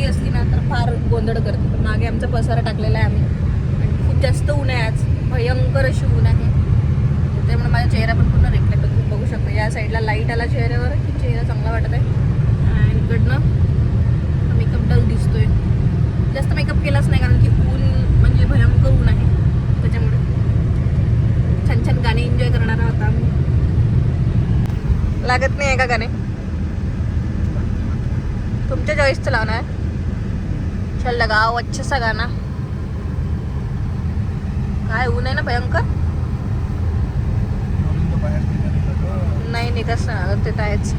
मुलगी असली ना तर फार गोंधळ करते. तर मागे आमचा पसारा टाकलेला आहे आम्ही. आणि खूप जास्त ऊन आहे आज, भयंकर अशी ऊन आहे. त्यामुळे माझा चेहरा पण पूर्ण रिफ्लेक्ट होतो. बघू शकतो या साईडला लाईट आला चेहऱ्यावर की चेहरा चांगला वाटत आहे. आणि इकडनं मेकअप डल दिसतोय. जास्त मेकअप केलाच नाही कारण की ऊन म्हणजे भयंकर ऊन आहे. त्याच्यामुळे छान छान गाणे एन्जॉय करणार आहोत आम्ही. लागत नाही आहे का गाणे? तुमच्या चॉईसचं लावणार आहे. चल लगाओ अच्छा सा गाना. काय ऊन आहे ना भयंकर. नाही निघत ना ते आहेच.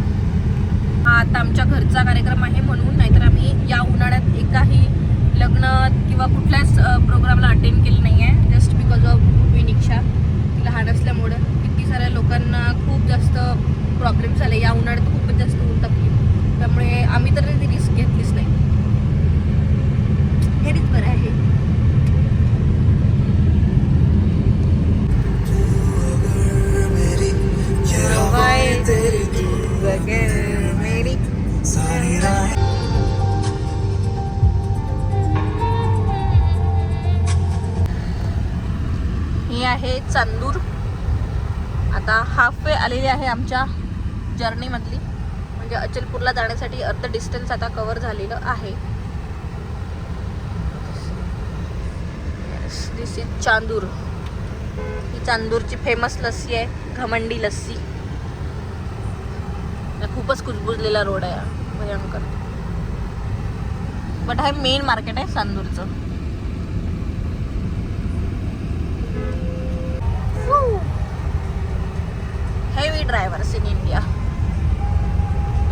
हा आता आमच्या घरचा कार्यक्रम आहे म्हणून, नाहीतर आम्ही या उन्हाळ्यात एकाही लग्न किंवा कुठल्याच प्रोग्रामला अटेंड केलं नाही आहे. Just because of Viniksha. ती लहान असल्यामुळं किती साऱ्या लोकांना खूप जास्त प्रॉब्लेम झाले या उन्हाळ्यात. खूपच जास्त ऊन तापली, त्यामुळे आम्ही तर ती रिस्क घेतलीच नाही. हेच बरं आहे. ही आहे चांदूर. आता हाफ वे आलेली आहे आमच्या जर्नी मधली. म्हणजे अचलपूरला जाण्यासाठी अर्ध डिस्टन्स आता कव्हर झालेलं आहे. This is Chandur. ही चांदूरची फेमस लस्सी आहे, घमंडी लस्सी. खूपच कुजबुजलेला रोड आहे भयंकर. बट हे मेन मार्केट आहे चांदूरचं. Heavy drivers in India.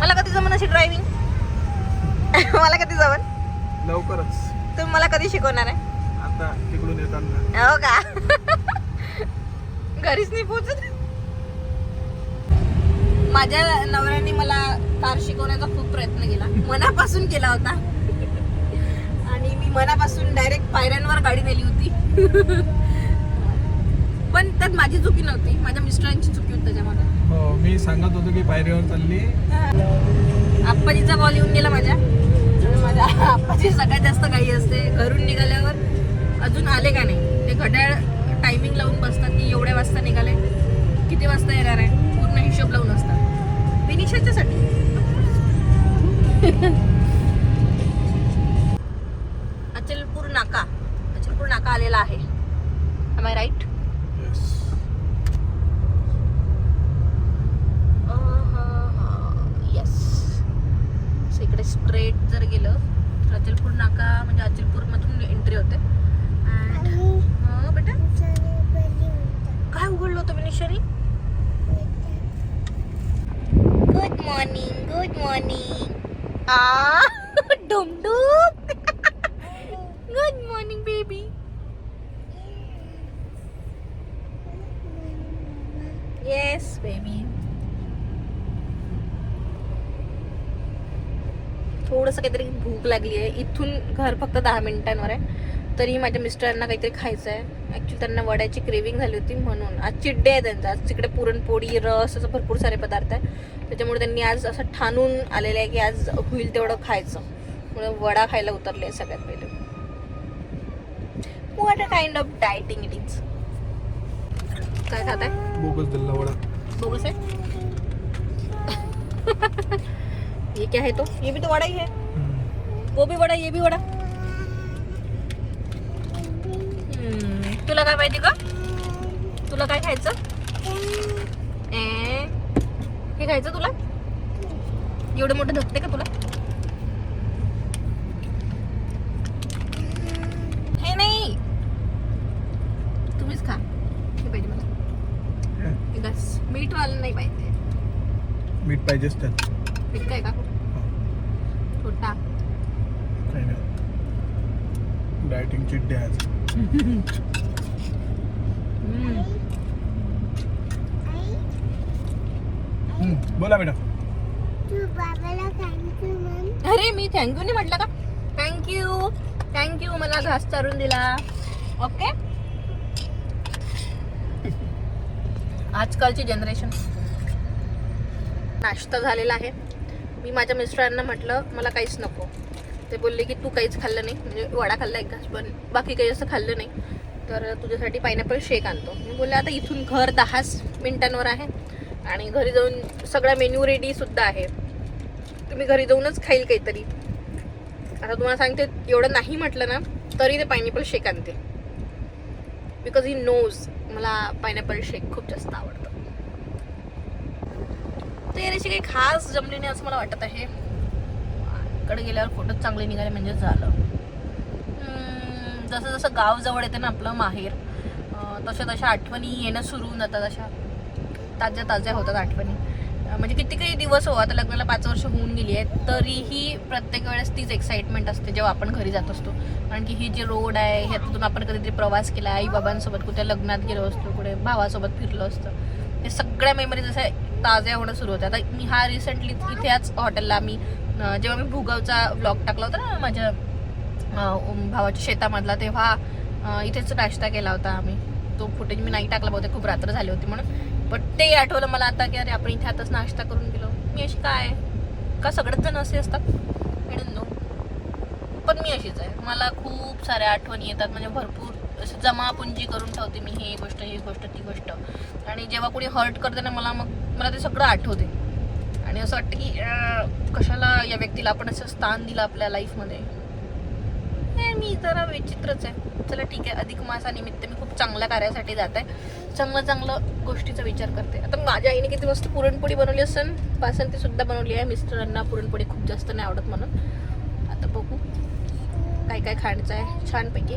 मला कधी जमन अशी ड्रायव्हिंग? मला कधी जमन? लवकरच. तुम्ही मला कधी शिकवणार आहे? आता तिकडून येताना. हो का? घरीच नाही पोहोचत. माझ्या नवऱ्याने मला कार शिकवण्याचा खूप प्रयत्न केला, मनापासून केला होता. आणि मी मनापासून डायरेक्ट पायऱ्यांवर गाडी नेली होती. पण त्यात माझी चुकी नव्हती, माझ्या मिस्टरांची चुकी होती त्याच्यामध्ये. हो, मी सांगत होतो की पायरीवर चालली. आप्पाजीचा कॉल येऊन गेला माझ्या. आप्पाची सगळ्यात जास्त घाई असते. घरून निघाल्यावर अजून आले का नाही ते घड्याळ टायमिंग लावून बसतात की एवढ्या वाजता निघाले, किती वाजता येणार आहे, पूर्ण हिशोब लावून असतात विनिशाच्यासाठी. अचलपूर नाका आलेला आहे. Am I right? Yes. So इकडे स्ट्रेट जर गेलं तर अचलपूर नाका म्हणजे अचलपूर मधून एंट्री होते. बेटा काय उघडलं होतं विनिशाने? Good morning, good morning. Dumdum. Good morning baby. Yes baby. थोडंसं काहीतरी भूक लागली आहे. इथून घर फक्त 10 मिनिटांवर आहे, तरी माझ्या मिस्टरांना काहीतरी खायचं आहे. ॲक्च्युली त्यांना वड्याची क्रेविंग झाली होती म्हणून. आज चिड्डे आहे त्यांचा. आज तिकडे पुरणपोळी, रस असं भरपूर सारे पदार्थ आहे. त्याच्यामुळे त्यांनी आज असं ठाणून आलेलं आहे की आज होईल तेवढं खायचं, म्हणून वडा खायला उतरले सगळ्यात पहिले. What a kind of dieting it is. काय खात आहे? बोगस दिल्ला वडा. बोगस है? ये क्या है? तो ये भी तो वड़ा ही है. वो भी वड़ा, ये भी वड़ा. तुला काय पाहिजे का? तुला काय खायचं? हे खायचं तुला? एवढं मोठं धकते का तुला? हे नाही, तुम्हीच खा. हे पाहिजे मला. बस मीठ वाला नाही पाहिजे. मीठ पाहिजेच त्यात. मीठ काय का? छोटा. काही नाही. डायटिंग चिड्डे आज. बोला बेटा. अरे मी थँक्यू नाही म्हटलं का? थँक्यू मला घास चारून दिला. ओके. आजकालची जनरेशन. नाश्ता झालेला आहे. मी माझ्या मिस्टरांना म्हटलं मला काहीच नको, ते बोलले की तू काहीच खाल्लं नाही, म्हणजे वडा खाल्ला एक घास पण बाकी काही असं खाल्लं नाही, तर तुझ्यासाठी पायनॅपल शेक आणतो. मी बोलले आता इथून घर 10 मिनिटांवर आहे आणि घरी जाऊन सगळा मेन्यू रेडी सुद्धा आहे, तुम्ही घरी जाऊनच खाईल काहीतरी. आता तुम्हाला सांगते, एवढं नाही म्हटलं ना तरी ते पायनॅपल शेक आणते, बिकॉज ही नोज मला पायनॅपल शेक खूप जास्त आवडतं. तर याची काही खास जमली नाही असं मला वाटत आहे. कडे गेल्यावर फोटो चांगले निघाले म्हणजे झालं. जसं जसं गाव जवळ येते ना आपलं माहेर, तशा तशा आठवणी येणं सुरू होऊन जातात, अशा ताज्या ताज्या होतात आठवणी. म्हणजे किती काही दिवस हो, आता लग्नाला 5 वर्ष होऊन गेली आहेत, तरीही प्रत्येक वेळेस तीच एक्साइटमेंट असते जेव्हा आपण घरी जात असतो. कारण की ही जी रोड आहे ह्यातून आपण कधीतरी प्रवास केला, आई बाबांसोबत कुठे लग्नात गेलो असतो, कुठे भावासोबत फिरलो असतं, हे सगळ्या मेमरीज अशा ताज्या होणं सुरू होतं. आता मी हा रिसेंटली इथेच हॉटेलला जेव्हा मी भुगावचा व्लॉग टाकला होता ना माझ्या भावाच्या शेतामधला, तेव्हा इथेच नाश्ता केला होता आम्ही. तो फुटेज मी नाही टाकला, बहुतेक खूप रात्र झाली होती म्हणून, पण ते आठवलं मला आता की अरे आपण इथे आताच नाश्ता करून गेलो. मी अशी काय का सगळेच जण असे असतात नो, पण मी अशीच आहे. मला खूप साऱ्या आठवणी येतात, म्हणजे भरपूर असं जमापुंजी करून ठेवते मी, ही गोष्ट ती गोष्ट. आणि जेव्हा कोणी हर्ट करते ना मला ते सगळं आठवते आणि असं वाटतं की कशाला या व्यक्तीला आपण असं स्थान दिलं आपल्या लाईफमध्ये. मी जरा विचित्रच आहे. चला ठीक आहे, अधिक मासानिमित्त मी खूप चांगल्या कार्यासाठी जात आहे, चांगलं गोष्टीचा विचार करते. आता माझ्या आईने किती मस्त पुरणपोळी बनवली असेल, बासंती सुद्धा बनवली आहे. मिस्टरांना पुरणपोळी खूप जास्त नाही आवडत म्हणून आता बघू काय काय खायचं आहे छानपैकी.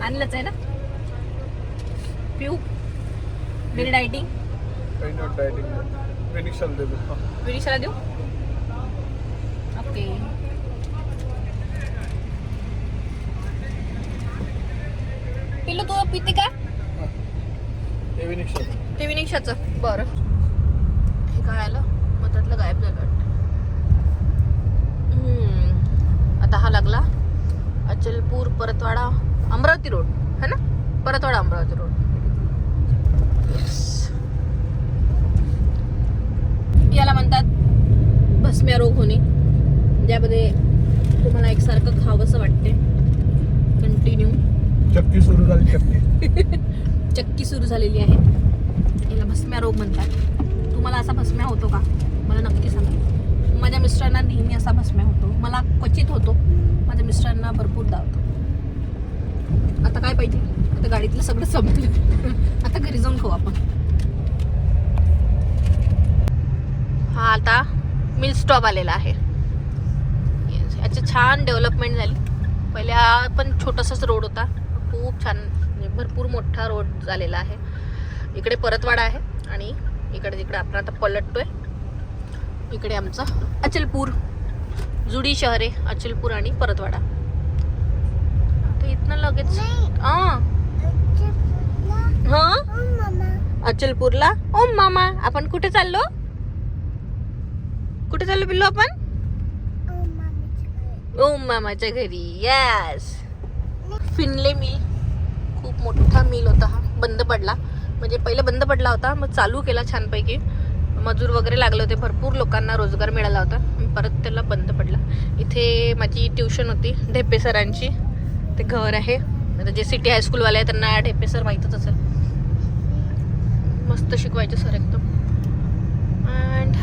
आणलंच आहे ना पिऊ, व्हेरी डायटिंग. विनिशाला देऊ. ओके, पिल्लू तू पिते का? ते विनिशाचं बरं. हे काय आलं मधातलं गायब झालं वाटतं. आता हा लागला अचलपूर परतवाडा अमरावती रोड है ना, परतवाडा अमरावती रोड. याला म्हणतात भस्म्या रोग होणे, ज्यामध्ये तुम्हाला एकसारखं खावंसं वाटते कंटिन्यू. चक्की सुरू झाली, चक्की सुरू झालेली आहे, याला भस्म्या रोग म्हणतात. तुम्हाला असा भस्म्या होतो का मला नक्की सांगा. माझ्या मिस्टरांना नेहमी असा भस्म्या होतो, मला क्वचित होतो, माझ्या मिस्टरांना भरपूरदा होतो. आता काय पाहिजे, आता गाडीतलं सगळं संपलं, आता घरी जाऊन खाऊ आपण. हा आता मिल स्टॉप आलेला आहे. याची छान डेव्हलपमेंट झाली. पहिले हा पण छोटासाच रोड होता, खूप छान म्हणजे भरपूर मोठा रोड झालेला आहे. इकडे परतवाडा आहे आणि इकडे आपण आता पलटतोय. इकडे आमचं अचलपूर, जुडी शहर आहे अचलपूर आणि परतवाडा. आता इथनं लगेच अचलपूरला. ओ मामा, आपण कुठे चाललो पिल्लू? आपण ओम मामाच्या घरी. यस, फिनले मिल खूप मोठा मिल होता, हा बंद पडला. म्हणजे पहिले बंद पडला होता, मग चालू केला छानपैकी, मजूर वगैरे लागले होते, भरपूर लोकांना रोजगार मिळाला होता, परत त्याला बंद पडला. इथे माझी ट्युशन होती ढेपे सरांची, ते घर आहे. आता जे सिटी हायस्कूलवाले आहे त्यांना ढेपे सर माहीतच असेल, मस्त शिकवायचे सर एकदम. अँड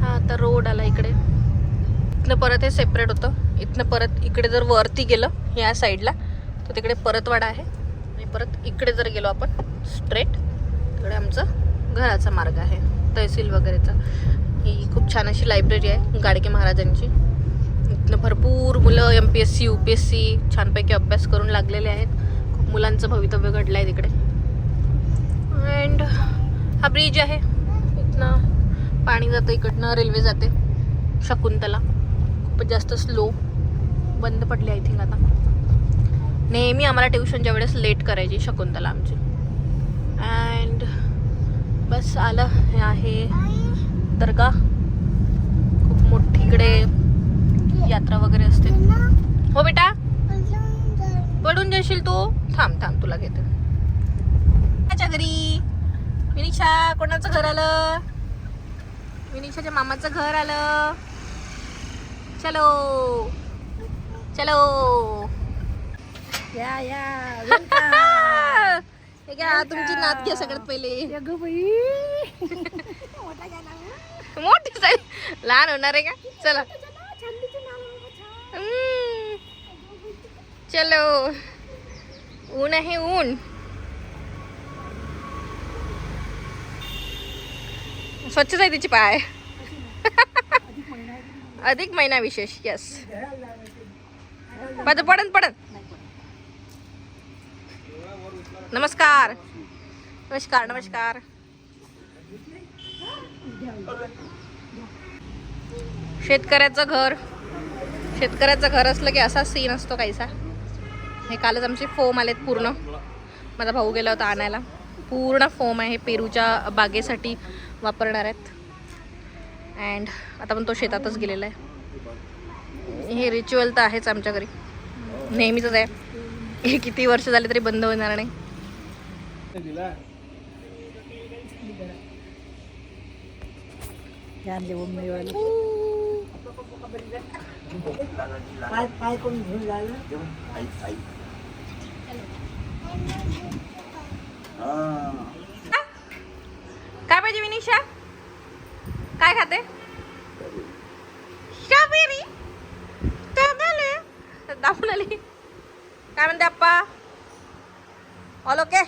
हा आता रोड आला इकडे. इथनं परत हे सेपरेट होतं, इथनं परत इकडे जर वरती गेलं या साईडला तर तिकडे परतवाडा आहे, आणि परत इकडे जर गेलो आपण स्ट्रेट तिकडे आमचं घराचा मार्ग आहे तहसील वगैरेचा. ही खूप छान अशी लायब्ररी आहे गाडगे महाराजांची. इथनं भरपूर मुलं MPSC UPSC छानपैकी अभ्यास करून लागलेले आहेत. खूप मुलांचं भवितव्य घडलं आहे तिकडे. अँड हा ब्रिज आहे, इथनं पाणी जातं, इकडनं रेल्वे जाते शकुंतला. खूपच जास्त स्लो, बंद पडली आय थिंक आता. नेहमी आम्हाला ट्युशनच्या वेळेस लेट करायची शकुंतला आमची. अँड बस आलं, हे आहे दर्गा. खूप मोठी इकडे यात्रा वगैरे असते. हो बेटा, पडून जाशील तू, थांब तुला घेते. विनिशाच्या घरी. विनिशा कोणाचं घर आलं? विनिशाच्या मामाचं घर आलं. चलो चलो या या. हे घ्या तुमची नात घ्या सगळ्यात पहिले. मोठी साई लहान होणार आहे का? चला चलो. ऊन आहे ऊन. स्वच्छच आहे तिची पाय. अधिक महिना विशेष. यस पडन पडन. नमस्कार नमस्कार नमस्कार. शेतकऱ्याचं घर असलं की असा सीन असतो काहीसा. हे कालच आमचे फोम आलेत पूर्ण. माझा भाऊ गेला होता आणायला. पूर्ण फोम आहे पेरूच्या बागेसाठी वापरणार आहेत. अँड आता पण तो शेतातच गेलेला आहे. हे रिच्युअल तर आहेच आमच्या घरी, नेहमीच आहे. हे किती वर्ष झाले तरी बंद होणार नाही. काय पाहिजे विनिशा? काय खाते? स्ट्रॉबेरी. दाखवून आली. काय म्हणते आप्पा? All okay?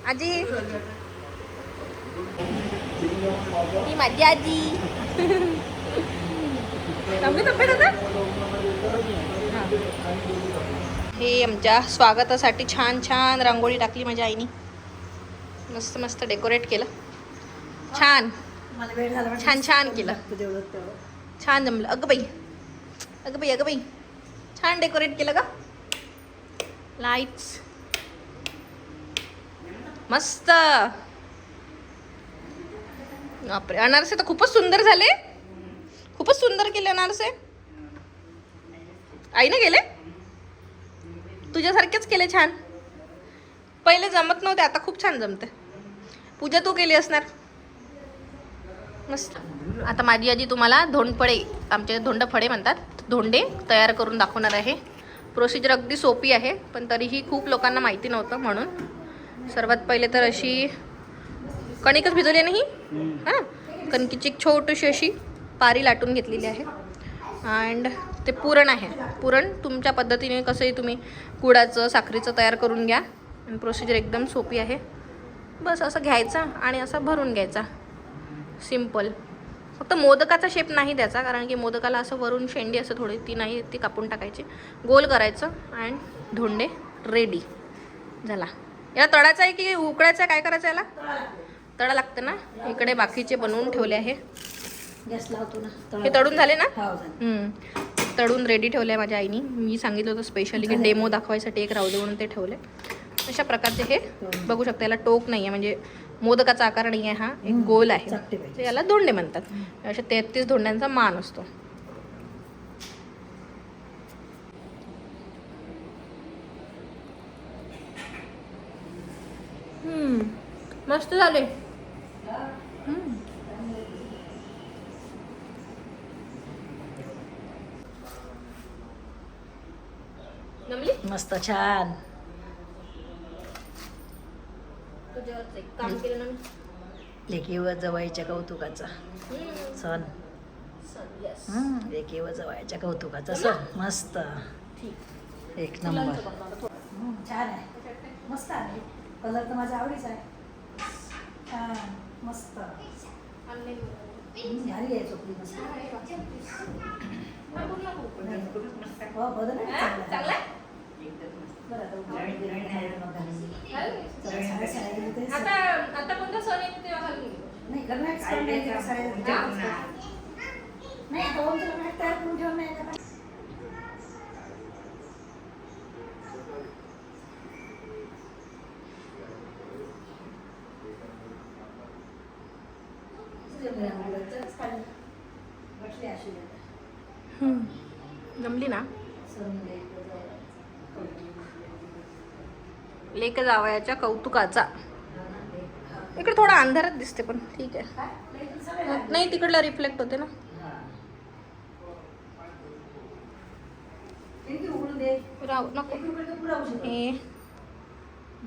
आजी ही माझी आजी. हे आमच्या स्वागतासाठी छान छान रांगोळी टाकली माझ्या आईनी. मस्त मस्त डेकोरेट केलं. छान छान छान केलं. छान जमलं. अगं बाई अगं बाई अगं बाई छान डेकोरेट केलं का? लाईट्स मस्त. बापरे अनारसे तर खूपच सुंदर झाले. खूपच सुंदर केले अनारसे. आईने केले तुझ्यासारखेच केले. छान. पहिले जमत नव्हते, आता खूप छान जमते. पूजा तू केली असणार. मस्त. आता माझी आजी तुम्हाला धोंडफळे, आमचे धोंडफळे म्हणतात, धोंडे तयार करून दाखवणार आहे. प्रोसिजर अगदी सोपी आहे, पण तरीही खूप लोकांना माहिती नव्हतं. म्हणून सर्वात पहिले तर अशी कणिकच भिजवली नाही. हां कणकीची एक छोटीशी अशी पारी लाटून घेतलेली आहे. अँड ते पुरण आहे. पुरण तुमच्या पद्धतीने कसंही तुम्ही गुळाचं साखरेचं तयार करून घ्या. आणि प्रोसिजर एकदम सोपी आहे. बस असं घ्यायचं आणि असं भरून घ्यायचा. सिम्पल. फक्त मोदकाचा शेप नाही द्यायचा, कारण की मोदकाला असं वरून शेंडी असं थोडी ती नाही, ती कापून टाकायची. गोल करायचं अँड धोंडे रेडी झाला. याला तळायचं आहे की उकळायचं आहे? काय करायचं याला? तळा लागतं ना. इकडे बाकीचे बनवून ठेवले आहे. गॅस लावतो ना. हे तळून झाले ना? तळून रेडी ठेवले आहे माझ्या आईनी. मी सांगितलं होतं स्पेशली की डेमो दाखवायसाठी एक राहू दे म्हणून ते ठेवले. अशा प्रकारचे हे बघू शकता. याला टोक नाही आहे, म्हणजे मोदकाचा आकार नाही आहे. हा एक गोल आहे. तर याला धोंडे म्हणतात. अशा 33 धोंड्यांचा मान असतो. मस्त झाले. मस्त छान. काम केलं ना लेकी व जवाईच्या कौतुकाचा सण. लेकी व जवाईच्या कौतुकाचा सण. मस्त एक नंबर. छान आहे. मस्त आहे. कलर तर माझ्या आवडीचा आहे. छान मस्त भारी आहे. चोपडी मस्त. हो बदल चांगला आहे. आता कोणता सण येतो तेव्हा नाही करणार नाही. तयार करून ठेवून नाही. जमली ना. लेक जावयाच्या कौतुकाचा. इकडे थोडा अंधारात दिसते पण ठीक आहे. नाही तिकडला रिफ्लेक्ट होते ना. राहू नको. हे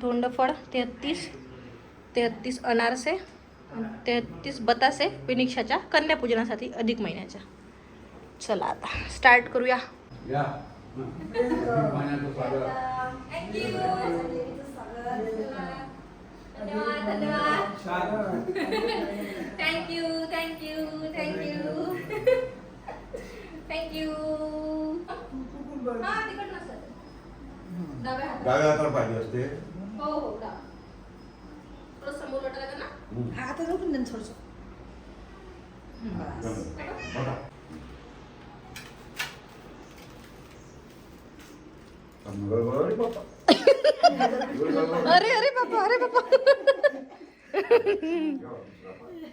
धोंडफळ 33 अनारसे 33 बतासे विनिक्षाच्या कन्यापूजनासाठी अधिक महिन्याच्या. चला आता स्टार्ट करूया. थँक्यू. डाव्या हाताला पाहिजे असते. हो थोडं समोर वाटायला ना. हा आता झोपून देन थोडंसं. बघा. अरे बाप्पा. अरे बाबा.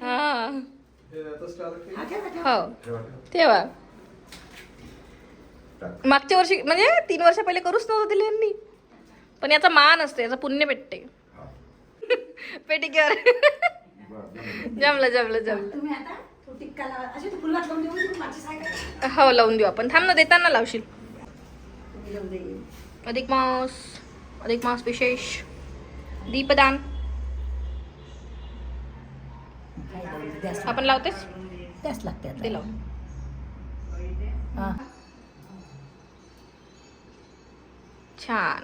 हा हो तेव्हा मागच्या वर्षी म्हणजे 3 वर्ष पहिले करूच नव्हतं दिले यांनी. पण याचा मान असते, याचा पुण्य भेटते. पेटिक्युअर. जमलं. तुम्ही आता तो टिक्का लावा. अशी तू फुलवात लावून देऊ तू माझी साय. हो लावून देऊ आपण. थांब ना, देताना लावशील. तुम्ही लावून दे. अधिक मास विशेष दीपदान आपण लावतेस. त्याच लागते ते लावून. हा. छान.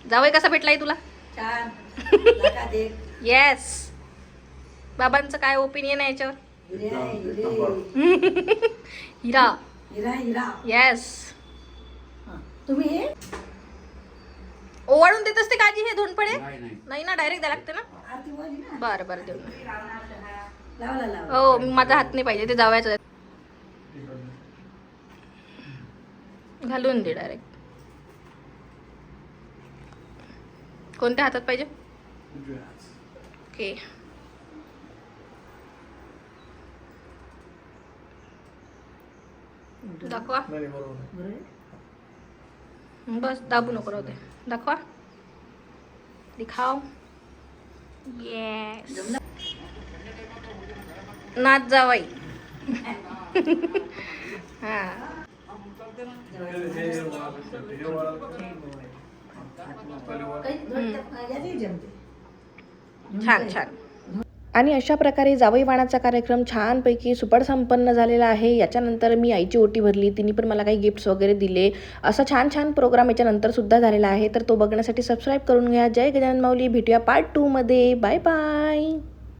जावई कसा भेटलाय तुला? छान. लागा दे. येस. बाबांचं काय ओपिनियन आहे याच्यावर? हिरा. येस. तुम्ही हे ओवाळून देत असते काजी हे धोंडपडे? नाही ना, डायरेक्ट द्यायला लागते ना. आरती वाली ना. बरं देऊ. लावला. हो माझा हात नाही पाहिजे, ते जावयाचं आहे. घालून दे डायरेक्ट. कोणत्या हातात पाहिजे? ओके. दाखवा. नाही बरोबर आहे. बस दाबू नको राहू दे. दाखवा. दिखाव. येस. नाच जावाई. हा छान. आणि अशा प्रकारे जावई वाणाचा कार्यक्रम छानपैकी सुपड संपन्न झालेला आहे. याच्यानंतर मी आईची ओटी भरली, तिने पण मला काही गिफ्ट्स वगैरे दिले. असा छान प्रोग्राम याच्यानंतर सुद्धा झालेला आहे. तर तो बघण्यासाठी सबस्क्राईब करून घ्या. जय गजानन माऊली. भेटूया पार्ट 2 मध्ये. बाय.